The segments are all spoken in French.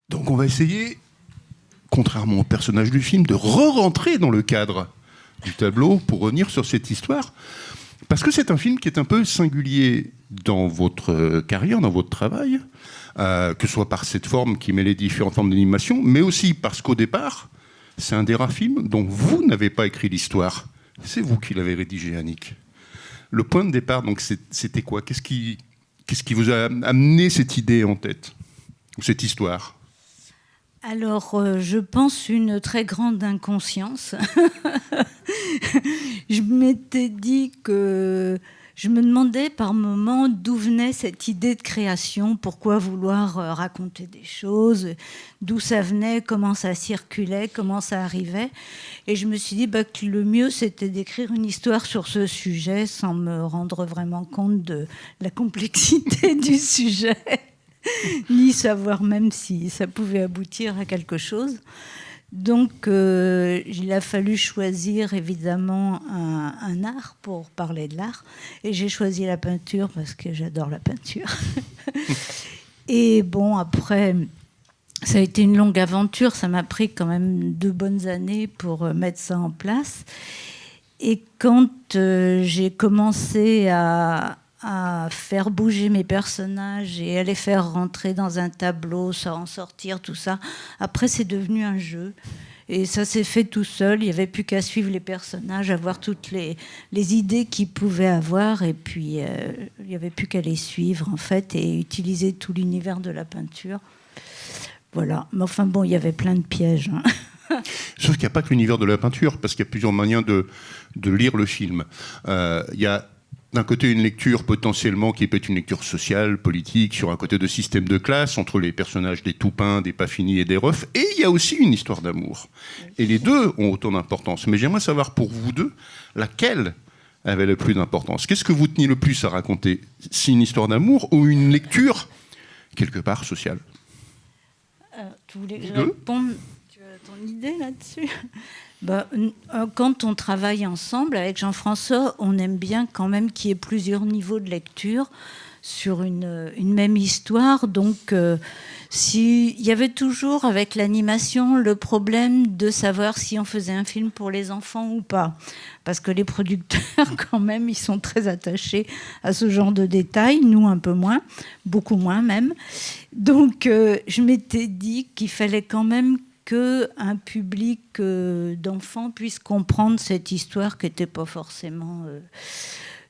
Donc on va essayer, contrairement au personnage du film, de re-rentrer dans le cadre du tableau pour revenir sur cette histoire. Parce que c'est un film qui est un peu singulier dans votre carrière, dans votre travail, que ce soit par cette forme qui met les différentes formes d'animation, mais aussi parce qu'au départ, c'est un des rares films dont vous n'avez pas écrit l'histoire. C'est vous qui l'avez rédigé, Annick. Le point de départ, donc, c'était quoi ? Qu'est-ce qui vous a amené cette idée en tête ? Ou cette histoire ? Alors, je pense une très grande inconscience. Je m'étais dit que je me demandais par moments d'où venait cette idée de création, pourquoi vouloir raconter des choses, d'où ça venait, comment ça circulait, comment ça arrivait. Et je me suis dit que le mieux, c'était d'écrire une histoire sur ce sujet sans me rendre vraiment compte de la complexité du sujet. Ni savoir même si ça pouvait aboutir à quelque chose. Donc, il a fallu choisir évidemment un art pour parler de l'art. Et j'ai choisi la peinture parce que j'adore la peinture. Et bon, après, ça a été une longue aventure. Ça m'a pris quand même 2 bonnes années pour mettre ça en place. Et quand j'ai commencé à faire bouger mes personnages et à les faire rentrer dans un tableau, ça en sortir, tout ça. Après, c'est devenu un jeu. Et ça s'est fait tout seul. Il n'y avait plus qu'à suivre les personnages, avoir toutes les idées qu'ils pouvaient avoir. Et puis, il n'y avait plus qu'à les suivre, en fait, et utiliser tout l'univers de la peinture. Voilà. Mais enfin, bon, il y avait plein de pièges. Sauf qu'il n'y a pas que l'univers de la peinture, parce qu'il y a plusieurs manières de lire le film. Il y a d'un côté une lecture potentiellement qui peut être une lecture sociale, politique, sur un côté de système de classe, entre les personnages des Toupins, des Paffini et des Roff, et il y a aussi une histoire d'amour. Et les deux ont autant d'importance. Mais j'aimerais savoir pour vous deux, laquelle avait le plus d'importance ? Qu'est-ce que vous teniez le plus à raconter ? C'est une histoire d'amour ou une lecture, quelque part, sociale ? Tu voulais que je réponde ? Tu as ton idée là-dessus ? Quand on travaille ensemble avec Jean-François, on aime bien quand même qu'il y ait plusieurs niveaux de lecture sur une même histoire. Donc, il y avait toujours avec l'animation le problème de savoir si on faisait un film pour les enfants ou pas. Parce que les producteurs, quand même, ils sont très attachés à ce genre de détails. Nous, un peu moins, beaucoup moins même. Donc, je m'étais dit qu'il fallait quand même qu'un public d'enfants puisse comprendre cette histoire qui n'était pas forcément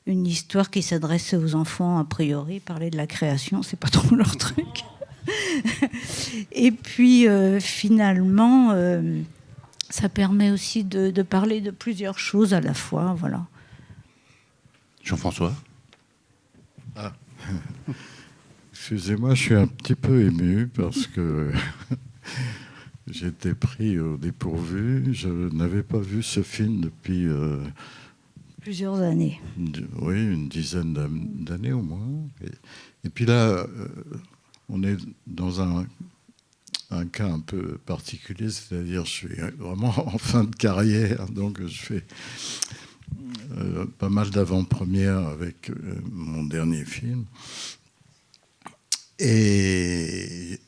une histoire qui s'adressait aux enfants a priori. Parler de la création, c'est pas trop leur truc. Et puis finalement, ça permet aussi de parler de plusieurs choses à la fois. Voilà. Jean-François ? Excusez-moi, je suis un petit peu ému parce que j'étais pris au dépourvu. Je n'avais pas vu ce film depuis... plusieurs années. Une dizaine d'années au moins. Et puis là, on est dans un cas un peu particulier, c'est-à-dire je suis vraiment en fin de carrière, donc je fais pas mal d'avant-premières avec mon dernier film. Et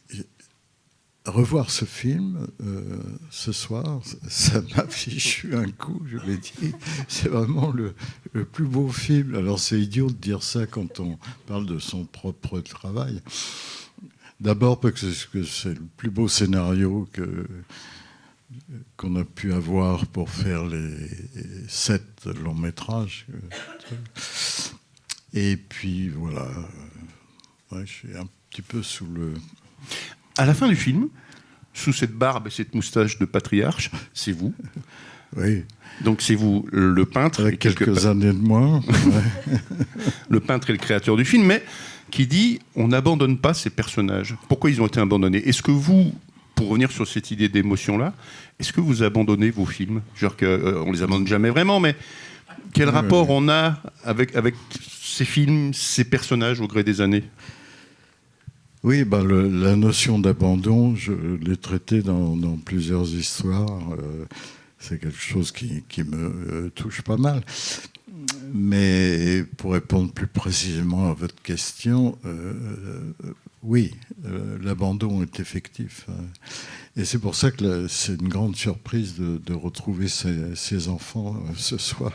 revoir ce film ce soir, ça m'a fichu un coup, je l'ai dit. C'est vraiment le plus beau film. Alors c'est idiot de dire ça quand on parle de son propre travail. D'abord parce que c'est le plus beau scénario qu'on a pu avoir pour faire les 7 longs métrages. Et puis voilà, je suis un petit peu sous le... À la fin du film, sous cette barbe et cette moustache de patriarche, c'est vous. Oui. Donc c'est vous le peintre. Avec quelques années de moins. Ouais. Le peintre et le créateur du film, mais qui dit on n'abandonne pas ces personnages. Pourquoi ils ont été abandonnés ? Est-ce que vous, pour revenir sur cette idée d'émotion-là, est-ce que vous abandonnez vos films ? Genre on les abandonne jamais vraiment, mais quel rapport on a avec ces films, ces personnages au gré des années ? Oui, la notion d'abandon, je l'ai traitée dans plusieurs histoires. C'est quelque chose qui me touche pas mal. Mais pour répondre plus précisément à votre question, Oui, l'abandon est effectif. Et c'est pour ça que c'est une grande surprise de retrouver ces enfants ce soir.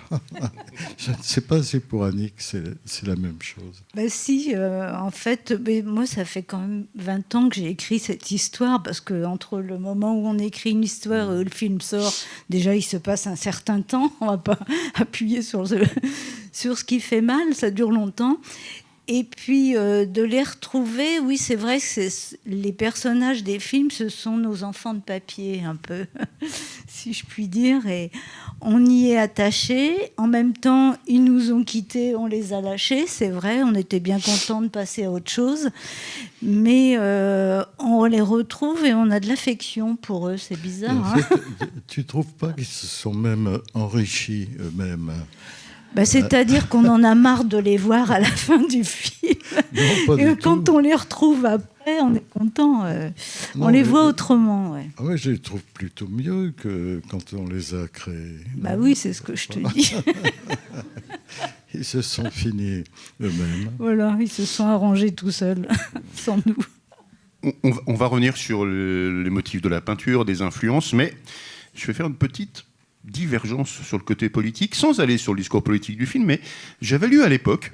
Je ne sais pas si pour Annick, c'est la même chose. Ben si, en fait, moi, ça fait quand même 20 ans que j'ai écrit cette histoire, parce qu'entre le moment où on écrit une histoire et où le film sort, déjà, il se passe un certain temps. On ne va pas appuyer sur ce qui fait mal, ça dure longtemps. Et puis, de les retrouver, oui, c'est vrai que les personnages des films, ce sont nos enfants de papier, un peu, si je puis dire. Et on y est attaché. En même temps, ils nous ont quittés, on les a lâchés, c'est vrai. On était bien contents de passer à autre chose. Mais on les retrouve et on a de l'affection pour eux. C'est bizarre. En fait, tu ne trouves pas qu'ils se sont même enrichis eux-mêmes? C'est-à-dire qu'on en a marre de les voir à la fin du film. Non, et quand on les retrouve après, on est content. On les voit autrement. Ouais. Ah ouais, je les trouve plutôt mieux que quand on les a créés. Oui, c'est ce que je te dis. Ils se sont finis eux-mêmes. Voilà, ils se sont arrangés tout seuls, sans nous. On va revenir sur les motifs de la peinture, des influences, mais je vais faire une petite divergence sur le côté politique, sans aller sur le discours politique du film, mais j'avais lu à l'époque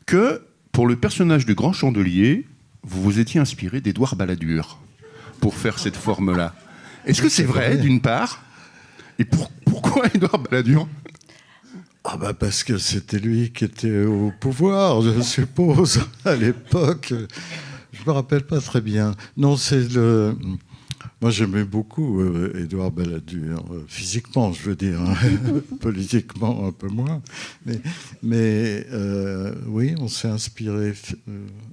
que pour le personnage du grand chandelier, vous vous étiez inspiré d'Édouard Balladur pour faire cette forme-là. Est-ce que c'est vrai, d'une part? Et pourquoi Édouard Balladur? Parce que c'était lui qui était au pouvoir, je suppose, à l'époque. Je ne me rappelle pas très bien. Non, c'est le... Moi, j'aimais beaucoup Édouard Balladur, physiquement, je veux dire, hein, politiquement un peu moins. Mais oui, on s'est inspiré,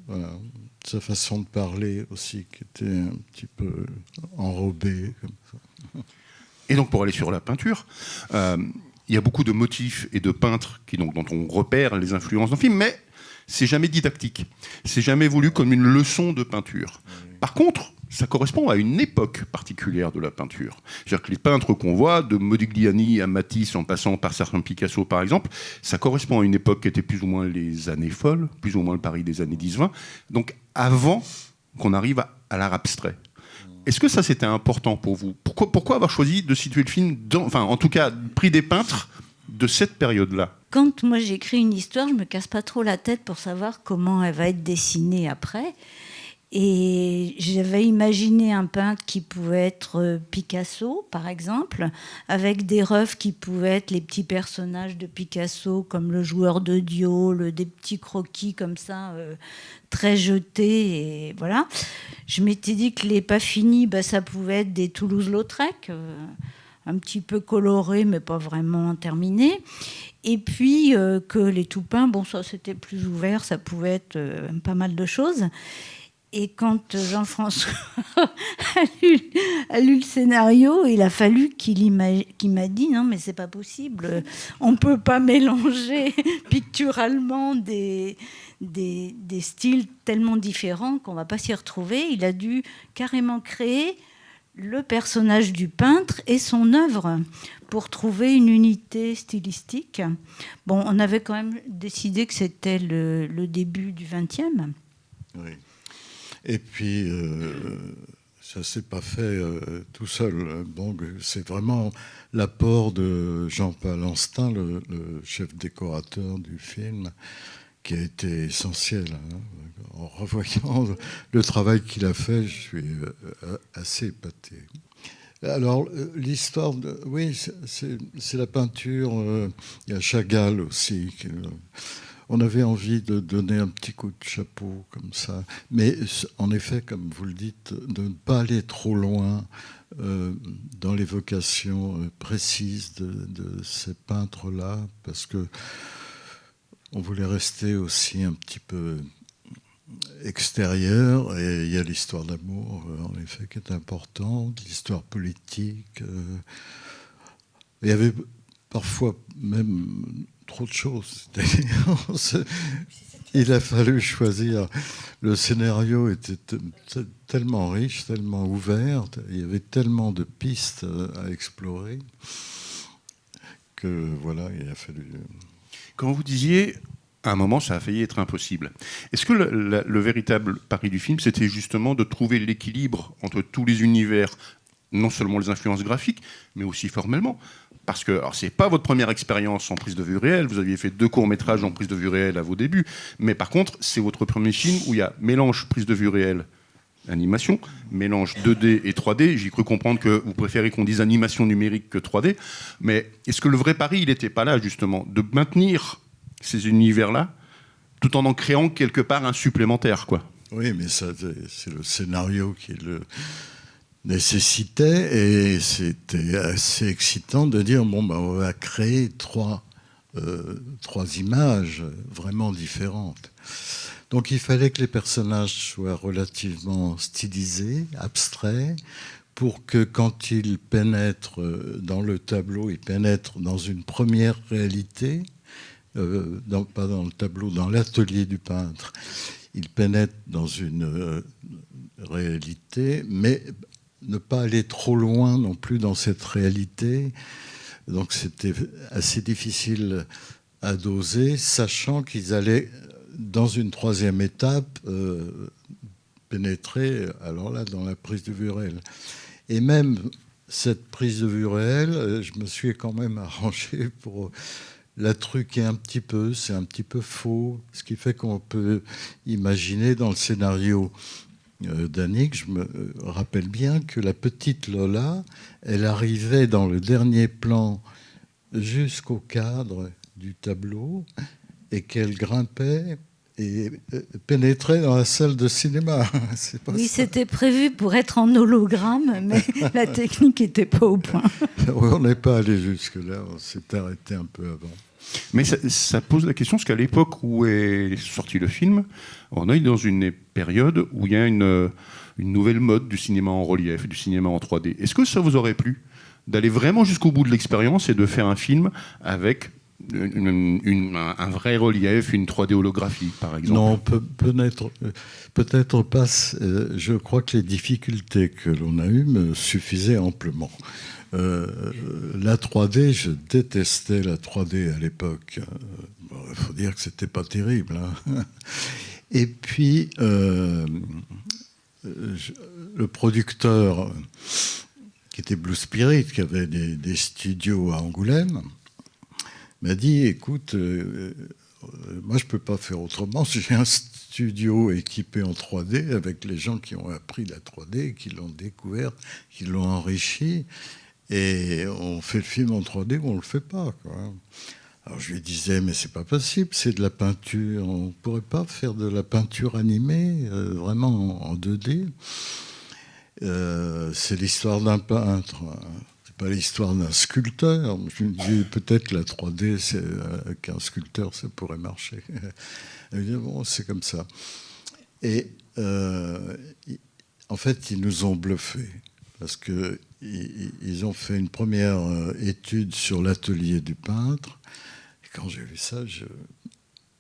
voilà, de sa façon de parler aussi, qui était un petit peu enrobée, comme ça. Et donc, pour aller sur la peinture, il y a beaucoup de motifs et de peintres dont on repère les influences dans le film, mais c'est jamais didactique. C'est jamais voulu comme une leçon de peinture. Par contre, ça correspond à une époque particulière de la peinture. C'est-à-dire que les peintres qu'on voit, de Modigliani à Matisse, en passant par certains Picasso par exemple, ça correspond à une époque qui était plus ou moins les années folles, plus ou moins le Paris des années 10-20, donc avant qu'on arrive à l'art abstrait. Est-ce que ça c'était important pour vous? Pourquoi avoir choisi de situer le film en tout cas, pris des peintres de cette période-là? Quand moi j'écris une histoire, je me casse pas trop la tête pour savoir comment elle va être dessinée après. Et j'avais imaginé un peintre qui pouvait être Picasso, par exemple, avec des refs qui pouvaient être les petits personnages de Picasso, comme le joueur de Diol, des petits croquis comme ça, très jetés. Et voilà. Je m'étais dit que les pas finis, ça pouvait être des Toulouse-Lautrec, un petit peu colorés, mais pas vraiment terminés. Et puis que les tout peints, ça c'était plus ouvert, ça pouvait être pas mal de choses. Et quand Jean-François a lu le scénario, il a fallu qu'il m'a dit non, mais c'est pas possible, on peut pas mélanger picturalement des styles tellement différents qu'on va pas s'y retrouver. Il a dû carrément créer le personnage du peintre et son œuvre pour trouver une unité stylistique. On avait quand même décidé que c'était le début du XXe. Oui. Et puis, ça ne s'est pas fait tout seul. C'est vraiment l'apport de Jean Palentin, le chef décorateur du film, qui a été essentiel. En revoyant le travail qu'il a fait, je suis assez épaté. Alors, l'histoire, oui, c'est la peinture. Il y a Chagall aussi. On avait envie de donner un petit coup de chapeau comme ça. Mais en effet, comme vous le dites, de ne pas aller trop loin dans l'évocation précise de ces peintres-là, parce que on voulait rester aussi un petit peu extérieur. Et il y a l'histoire d'amour, en effet, qui est importante, l'histoire politique. Il y avait parfois même trop de choses. Il a fallu choisir. Le scénario était tellement riche, tellement ouvert, il y avait tellement de pistes à explorer que voilà, il a fallu... Quand vous disiez à un moment, ça a failli être impossible. Est-ce que le véritable pari du film, c'était justement de trouver l'équilibre entre tous les univers, non seulement les influences graphiques, mais aussi formellement? Parce que, alors, c'est pas votre première expérience en prise de vue réelle, vous aviez fait 2 courts-métrages en prise de vue réelle à vos débuts, mais par contre, c'est votre premier film où il y a mélange prise de vue réelle, animation, mélange 2D et 3D. J'ai cru comprendre que vous préférez qu'on dise animation numérique que 3D, mais est-ce que le vrai pari, il n'était pas là, justement, de maintenir ces univers-là, tout en créant quelque part un supplémentaire, quoi? Oui, mais ça, c'est le scénario qui le nécessitait, et c'était assez excitant de dire, bon, ben, on va créer 3 images vraiment différentes. Donc il fallait que les personnages soient relativement stylisés, abstraits, pour que quand ils pénètrent dans le tableau, ils pénètrent dans une première réalité, pas dans le tableau, dans l'atelier du peintre. Ils pénètrent dans une réalité, mais ne pas aller trop loin non plus dans cette réalité. Donc c'était assez difficile à doser, sachant qu'ils allaient, dans une 3e étape, pénétrer, alors là, dans la prise de vue réelle. Et même cette prise de vue réelle, je me suis quand même arrangé pour la truquer un petit peu. C'est un petit peu faux, ce qui fait qu'on peut imaginer dans le scénario d'Annick, je me rappelle bien que la petite Lola, elle arrivait dans le dernier plan jusqu'au cadre du tableau et qu'elle grimpait et pénétrait dans la salle de cinéma. Oui, c'était prévu pour être en hologramme, mais la technique n'était pas au point. On n'est pas allé jusque-là, on s'est arrêté un peu avant. Mais ça pose la question, parce qu'à l'époque où est sorti le film, on est dans une période où il y a une nouvelle mode du cinéma en relief, du cinéma en 3D. Est-ce que ça vous aurait plu d'aller vraiment jusqu'au bout de l'expérience et de faire un film avec un vrai relief, une 3D holographique, par exemple? Non, peut-être pas. Je crois que les difficultés que l'on a eues me suffisaient amplement. La 3D, je détestais la 3D à l'époque. Il faut dire que c'était pas terrible, hein. Et puis, le producteur, qui était Blue Spirit, qui avait des studios à Angoulême, m'a dit, écoute, moi je peux pas faire autrement, j'ai un studio équipé en 3D avec les gens qui ont appris la 3D, qui l'ont découverte, qui l'ont enrichi, et on fait le film en 3D ou on le fait pas, quoi. Alors je lui disais, mais c'est pas possible, c'est de la peinture, on pourrait pas faire de la peinture animée, vraiment en 2D. C'est l'histoire d'un peintre, c'est pas l'histoire d'un sculpteur. Je me dis, peut-être que la 3D, qu'un sculpteur, ça pourrait marcher. Elle me dit, bon, c'est comme ça. Et en fait, ils nous ont bluffés, parce qu'ils ont fait une première étude sur l'atelier du peintre. Et quand j'ai vu ça, je ne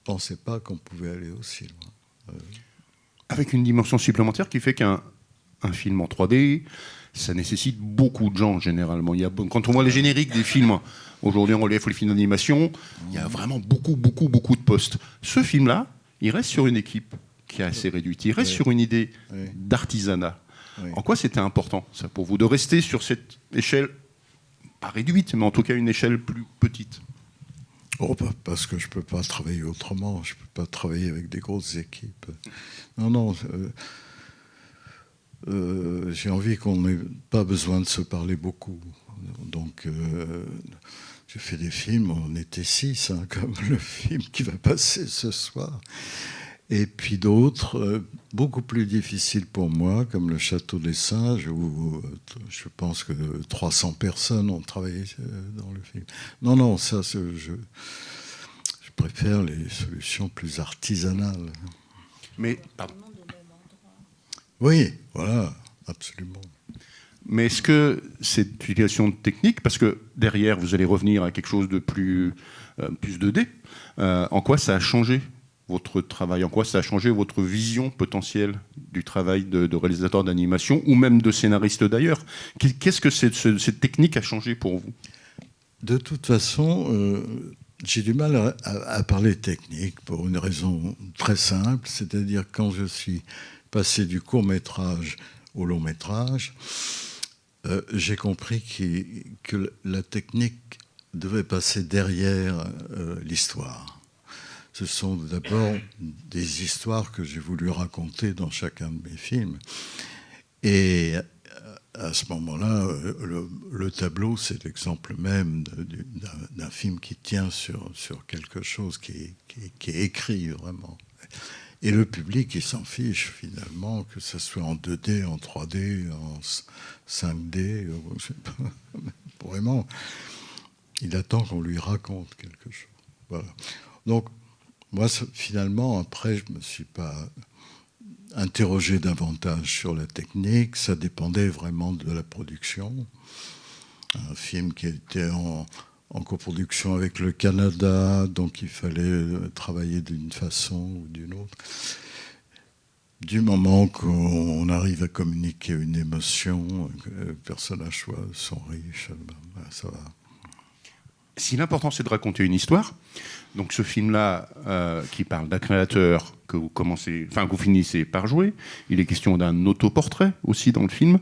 pensais pas qu'on pouvait aller aussi loin. Avec une dimension supplémentaire qui fait qu'un film en 3D, ça nécessite beaucoup de gens, généralement. Quand on voit les génériques des films, aujourd'hui en relief ou les films d'animation, il y a vraiment beaucoup de postes. Ce film-là, il reste sur une équipe qui est assez réduite. Il reste sur une idée d'artisanat. Oui. En quoi c'était important, ça, pour vous, de rester sur cette échelle, pas réduite, mais en tout cas une échelle plus petite? Parce que je ne peux pas travailler autrement. Je ne peux pas travailler avec des grosses équipes. Non. J'ai envie qu'on n'ait pas besoin de se parler beaucoup. Donc, j'ai fait des films, on était 6, hein, comme le film qui va passer ce soir. Et puis d'autres, beaucoup plus difficiles pour moi, comme Le Château des Singes, où je pense que 300 personnes ont travaillé dans le film. Non, ça, je préfère les solutions plus artisanales. Mais, oui, voilà, absolument. Mais est-ce que cette utilisation technique, parce que derrière, vous allez revenir à quelque chose de plus 2D, en quoi ça a changé votre travail? En quoi ça a changé votre vision potentielle du travail de réalisateur d'animation ou même de scénariste d'ailleurs? Qu'est-ce que cette technique a changé pour vous? De toute façon, J'ai du mal à parler technique pour une raison très simple, c'est-à-dire quand je suis passé du court-métrage au long-métrage, j'ai compris que la technique devait passer derrière l'histoire. Ce sont d'abord des histoires que j'ai voulu raconter dans chacun de mes films. Et à ce moment-là, le tableau, c'est l'exemple même d'un film qui tient sur quelque chose qui est écrit vraiment. Et le public, il s'en fiche finalement, que ce soit en 2D, en 3D, en 5D, je sais pas. Vraiment, il attend qu'on lui raconte quelque chose. Voilà. Donc, moi, finalement, après, je ne me suis pas interrogé davantage sur la technique. Ça dépendait vraiment de la production. Un film qui était en coproduction avec le Canada, donc il fallait travailler d'une façon ou d'une autre. Du moment qu'on arrive à communiquer une émotion, que les personnages sont riches, ben, ça va. Si l'important c'est de raconter une histoire, donc ce film-là qui parle d'un créateur que vous finissez par jouer, il est question d'un autoportrait aussi dans le film,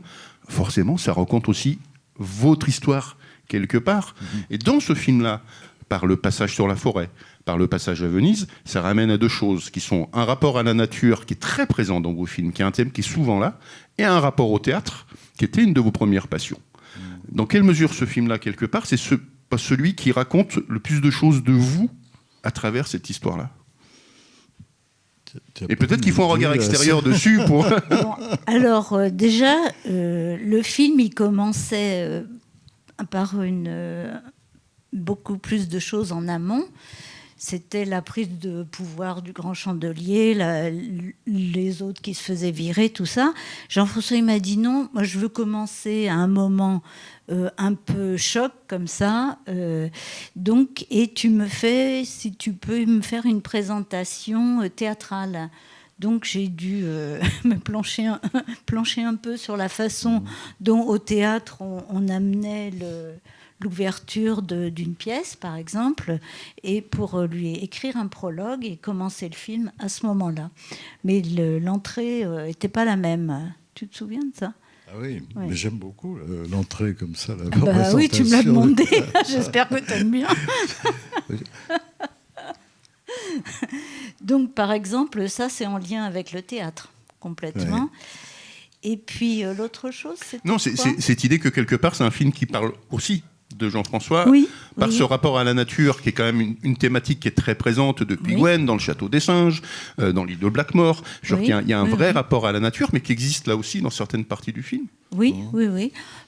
forcément ça raconte aussi votre histoire quelque part. Et dans ce film-là, par le passage sur la forêt, par le passage à Venise, ça ramène à deux choses qui sont un rapport à la nature qui est très présent dans vos films, qui est un thème qui est souvent là, et un rapport au théâtre qui était une de vos premières passions. Dans quelle mesure ce film-là, quelque part, c'est pas celui qui raconte le plus de choses de vous à travers cette histoire-là? Et peut-être qu'il faut un regard extérieur dessus pour... Bon, alors, déjà, le film, il commençait par beaucoup plus de choses en amont. C'était la prise de pouvoir du grand chandelier, les autres qui se faisaient virer, tout ça. Jean-François, il m'a dit non, moi je veux commencer à un moment un peu choc comme ça. Donc, et si tu peux me faire une présentation théâtrale. Donc j'ai dû me plancher un peu sur la façon dont au théâtre on amenait l'ouverture d'une pièce, par exemple, et pour lui écrire un prologue et commencer le film à ce moment-là. Mais l'entrée n'était pas la même. Tu te souviens de ça? Ah oui, ouais. Mais j'aime beaucoup l'entrée comme ça. Oui, tu me l'as demandé. J'espère que tu aimes bien. Donc, par exemple, ça, c'est en lien avec le théâtre, complètement. Ouais. Et puis, l'autre chose, c'est... Non, c'est cette idée que, quelque part, c'est un film qui parle aussi de Jean-François, par ce rapport à la nature, qui est quand même une thématique qui est très présente depuis Gwen, dans le Château des Singes, dans l'île de Blackmore. Il y a un vrai rapport à la nature, mais qui existe là aussi dans certaines parties du film. Oui.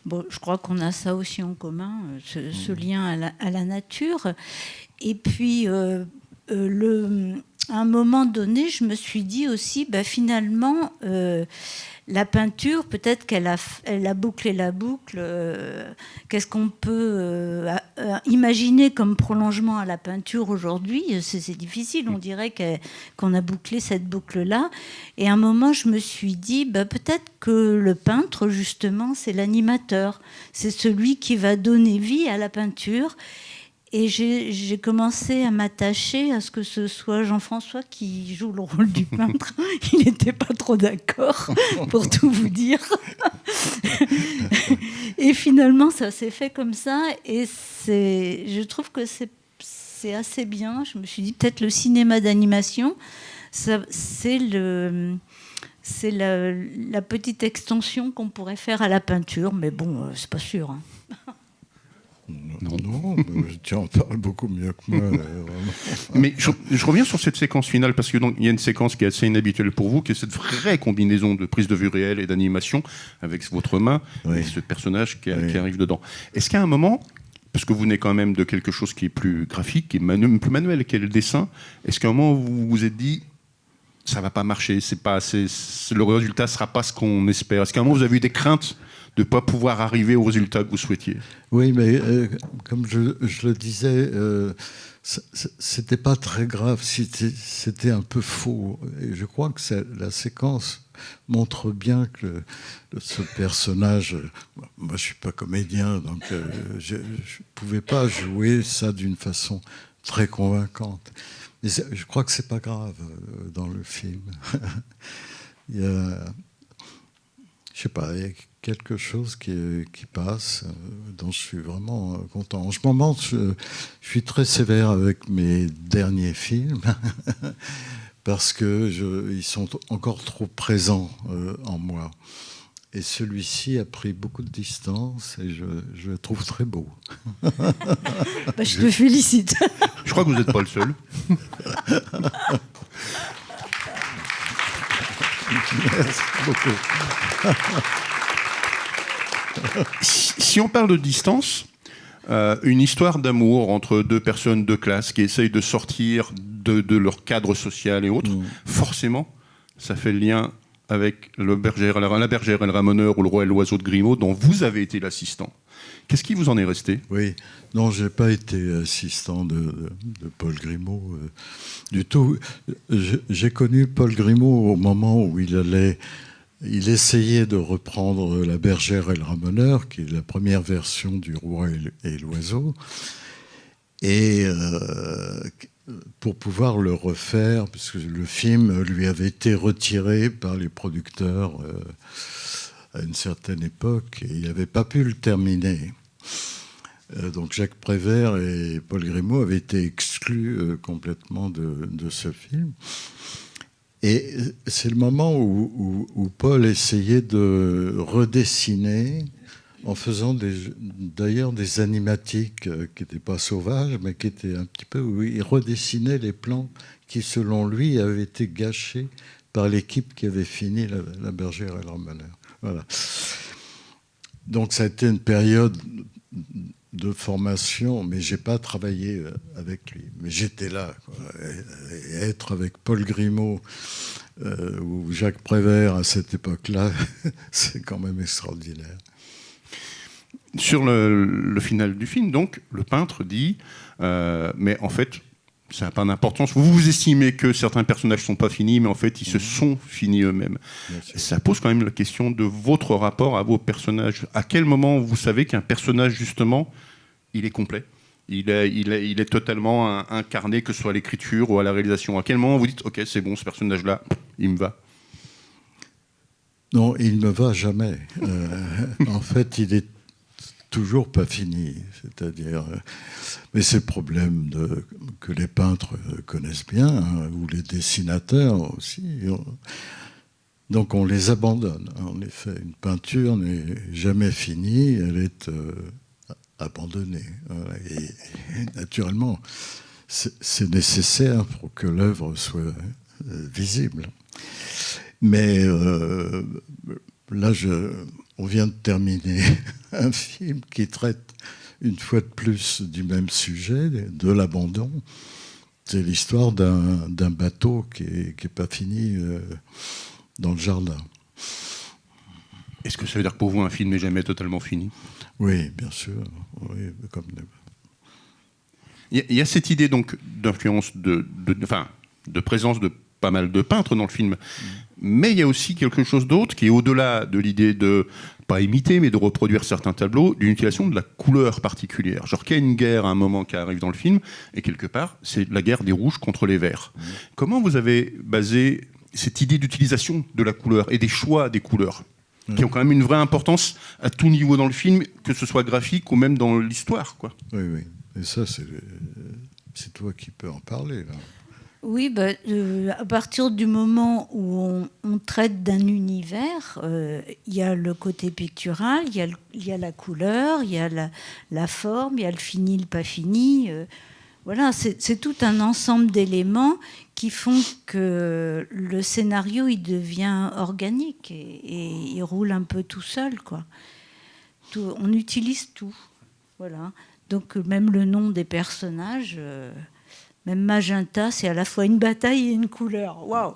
Bon, je crois qu'on a ça aussi en commun, ce lien à la nature. Et puis... à un moment donné, je me suis dit aussi, finalement, la peinture, peut-être qu'elle a bouclé la boucle. Qu'est-ce qu'on peut imaginer comme prolongement à la peinture aujourd'hui? C'est difficile, on dirait qu'on a bouclé cette boucle-là. Et à un moment, je me suis dit, peut-être que le peintre, justement, c'est l'animateur. C'est celui qui va donner vie à la peinture. Et j'ai commencé à m'attacher à ce que ce soit Jean-François qui joue le rôle du peintre. Il n'était pas trop d'accord, pour tout vous dire. Et finalement, ça s'est fait comme ça. Et je trouve que c'est assez bien. Je me suis dit, peut-être le cinéma d'animation, c'est la petite extension qu'on pourrait faire à la peinture. Mais bon, c'est pas sûr, hein. Non, tu en parles beaucoup mieux que moi. Mais je reviens sur cette séquence finale, parce qu'il y a une séquence qui est assez inhabituelle pour vous, qui est cette vraie combinaison de prise de vue réelle et d'animation avec votre main et ce personnage qui arrive dedans. Est-ce qu'à un moment, parce que vous venez quand même de quelque chose qui est plus graphique, qui est plus manuel, qui est le dessin, est-ce qu'à un moment vous vous êtes dit ça va pas marcher, le résultat sera pas ce qu'on espère? Est-ce qu'à un moment vous avez eu des craintes de ne pas pouvoir arriver au résultat que vous souhaitiez? Oui, mais comme je le disais, c'était pas très grave, c'était un peu faux. Et je crois que la séquence montre bien que ce personnage... Moi, je suis pas comédien, donc je pouvais pas jouer ça d'une façon très convaincante. Mais je crois que c'est pas grave dans le film. Il y a, je sais pas, il y a quelque chose qui passe, dont je suis vraiment content. En ce moment, je suis très sévère avec mes derniers films parce qu'ils sont encore trop présents en moi. Et celui-ci a pris beaucoup de distance et je le trouve très beau. Je te félicite. Je crois que vous n'êtes pas le seul. Merci beaucoup. Si on parle de distance, une histoire d'amour entre deux personnes de classe qui essayent de sortir de leur cadre social et autres, forcément, ça fait le lien avec la bergère et le ramoneur ou le roi et l'oiseau de Grimaud, dont vous avez été l'assistant. Qu'est-ce qui vous en est resté ? Oui, non, je n'ai pas été assistant de Paul Grimaud du tout. J'ai connu Paul Grimaud au moment où il essayait de reprendre La bergère et le ramoneur, qui est la première version du roi et l'oiseau, et pour pouvoir le refaire, puisque le film lui avait été retiré par les producteurs à une certaine époque, et il n'avait pas pu le terminer. Donc Jacques Prévert et Paul Grimaud avaient été exclus complètement de ce film. Et c'est le moment où Paul essayait de redessiner, en faisant d'ailleurs des animatiques qui n'étaient pas sauvages, mais qui étaient un petit peu où il redessinait les plans qui, selon lui, avaient été gâchés par l'équipe qui avait fini La bergère et le ramoneur. Voilà. Donc ça a été une période de formation, mais j'ai pas travaillé avec lui. Mais j'étais là, quoi. Et être avec Paul Grimaud ou Jacques Prévert à cette époque-là, c'est quand même extraordinaire. Sur le final du film, donc, le peintre dit mais en fait, ça n'a pas d'importance. Vous estimez que certains personnages ne sont pas finis, mais en fait, ils se sont finis eux-mêmes. Ça pose quand même la question de votre rapport à vos personnages. À quel moment vous savez qu'un personnage, justement, il est complet ? Il est totalement incarné, que ce soit à l'écriture ou à la réalisation. À quel moment vous dites « Ok, c'est bon, ce personnage-là, il me va ». Non, il ne me va jamais. En fait, il est toujours pas fini, c'est-à-dire, mais c'est le problème que les peintres connaissent bien, hein, ou les dessinateurs aussi. Donc on les abandonne. En effet, une peinture n'est jamais finie, elle est abandonnée. Et naturellement, c'est nécessaire pour que l'œuvre soit visible. Mais là, on vient de terminer un film qui traite une fois de plus du même sujet, de l'abandon. C'est l'histoire d'un bateau qui est pas fini dans le jardin. Est-ce que ça veut dire que pour vous, un film n'est jamais totalement fini ? Oui, bien sûr. Oui, comme... Il y a cette idée donc d'influence, de présence de pas mal de peintres dans le film. Mais il y a aussi quelque chose d'autre qui est au-delà de l'idée de, pas imiter, mais de reproduire certains tableaux, d'une utilisation de la couleur particulière. Genre qu'il y a une guerre à un moment qui arrive dans le film, et quelque part, c'est la guerre des rouges contre les verts. Comment vous avez basé cette idée d'utilisation de la couleur et des choix des couleurs, qui ont quand même une vraie importance à tout niveau dans le film, que ce soit graphique ou même dans l'histoire, quoi. Oui, oui. Et ça, c'est toi qui peux en parler, là. Oui, à partir du moment où on traite d'un univers, il y a le côté pictural, il y a la couleur, il y a la forme, il y a le fini, le pas fini. Voilà, c'est tout un ensemble d'éléments qui font que le scénario il devient organique et il roule un peu tout seul, quoi. On utilise tout, voilà. Donc même le nom des personnages. Même magenta, c'est à la fois une bataille et une couleur. Waouh.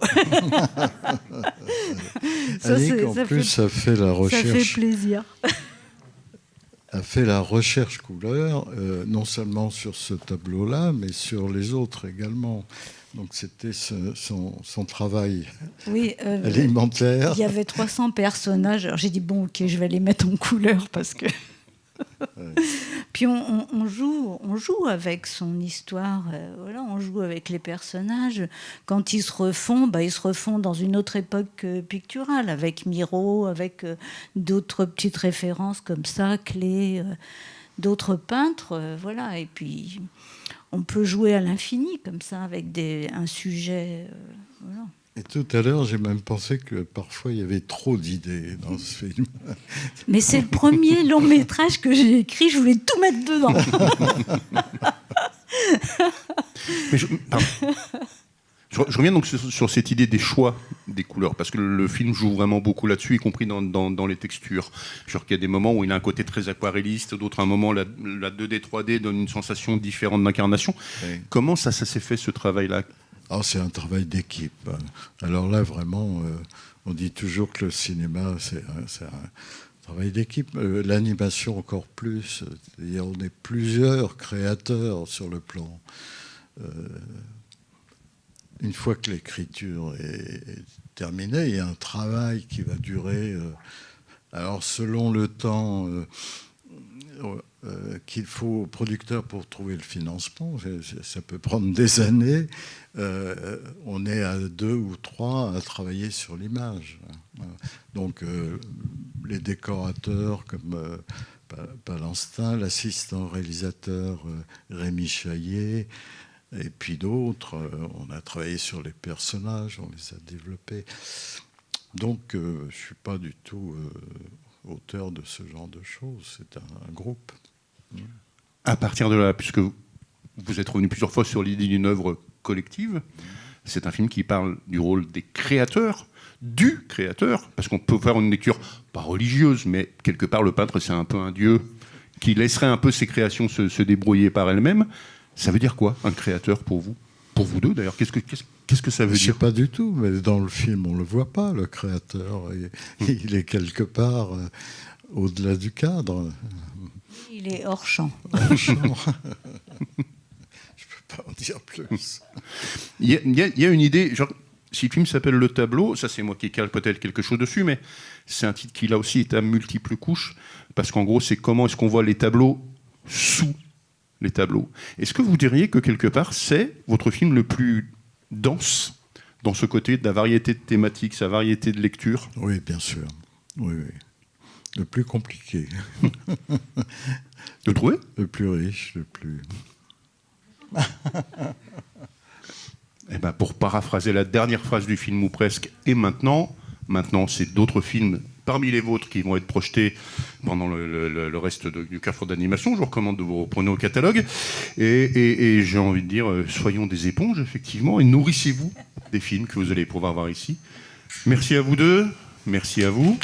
Ça fait la recherche. Ça fait plaisir. A fait la recherche couleur, non seulement sur ce tableau-là, mais sur les autres également. Donc c'était son travail alimentaire. Il y avait 300 personnages. Alors j'ai dit, bon, ok, je vais les mettre en couleur parce que... Puis on joue avec son histoire, voilà, on joue avec les personnages. Quand ils se refont dans une autre époque picturale, avec Miro, avec d'autres petites références comme ça, Klee, d'autres peintres, voilà. Et puis on peut jouer à l'infini comme ça, avec un sujet, voilà. Et tout à l'heure, j'ai même pensé que parfois il y avait trop d'idées dans ce film. Mais c'est le premier long métrage que j'ai écrit, je voulais tout mettre dedans. Mais je reviens donc sur cette idée des choix des couleurs, parce que le film joue vraiment beaucoup là-dessus, y compris dans les textures. Genre qu'il y a des moments où il a un côté très aquarelliste, d'autres, à un moment, la 2D, 3D donne une sensation différente d'incarnation. Oui. Comment ça s'est fait, ce travail-là ? Alors, c'est un travail d'équipe. Alors là, vraiment, on dit toujours que le cinéma, c'est un travail d'équipe. L'animation, encore plus. C'est-à-dire, on est plusieurs créateurs sur le plan. Une fois que l'écriture est terminée, il y a un travail qui va durer. Alors, selon le temps qu'il faut au producteur pour trouver le financement, ça peut prendre des années. On est à 2 ou 3 à travailler sur l'image. Donc, les décorateurs comme Palanstin, l'assistant réalisateur Rémi Chaillet, et puis d'autres, on a travaillé sur les personnages, on les a développés. Donc, je ne suis pas du tout auteur de ce genre de choses. C'est un groupe. À partir de là, puisque vous êtes revenu plusieurs fois sur l'idée d'une œuvre collective, c'est un film qui parle du rôle des créateurs, du créateur, parce qu'on peut faire une lecture pas religieuse, mais quelque part le peintre c'est un peu un dieu qui laisserait un peu ses créations se débrouiller par elles-mêmes. Ça veut dire quoi, un créateur, pour vous ? Pour vous deux, d'ailleurs, qu'est-ce que ça veut dire ? Je ne sais pas du tout, mais dans le film, on ne le voit pas, le créateur. Il est quelque part au-delà du cadre. Il est hors champ. Hors champ. Je ne peux pas en dire plus. Il y a une idée, genre, si le film s'appelle Le Tableau, ça c'est moi qui cale peut-être quelque chose dessus, mais c'est un titre qui là aussi est à multiples couches, parce qu'en gros, c'est comment est-ce qu'on voit les tableaux sous les tableaux. Est-ce que vous diriez que quelque part, c'est votre film le plus dense dans ce côté de la variété de thématiques, sa variété de lecture ? Oui, bien sûr. Oui. Le plus compliqué. Le trouver ? Le plus riche, le plus... Eh ben, pour paraphraser la dernière phrase du film, ou presque, et maintenant, c'est d'autres films parmi les vôtres qui vont être projetés pendant le reste du Carrefour d'animation. Je vous recommande de vous reprendre au catalogue. Et j'ai envie de dire, soyons des éponges, effectivement, et nourrissez-vous des films que vous allez pouvoir voir ici. Merci à vous deux, merci à vous.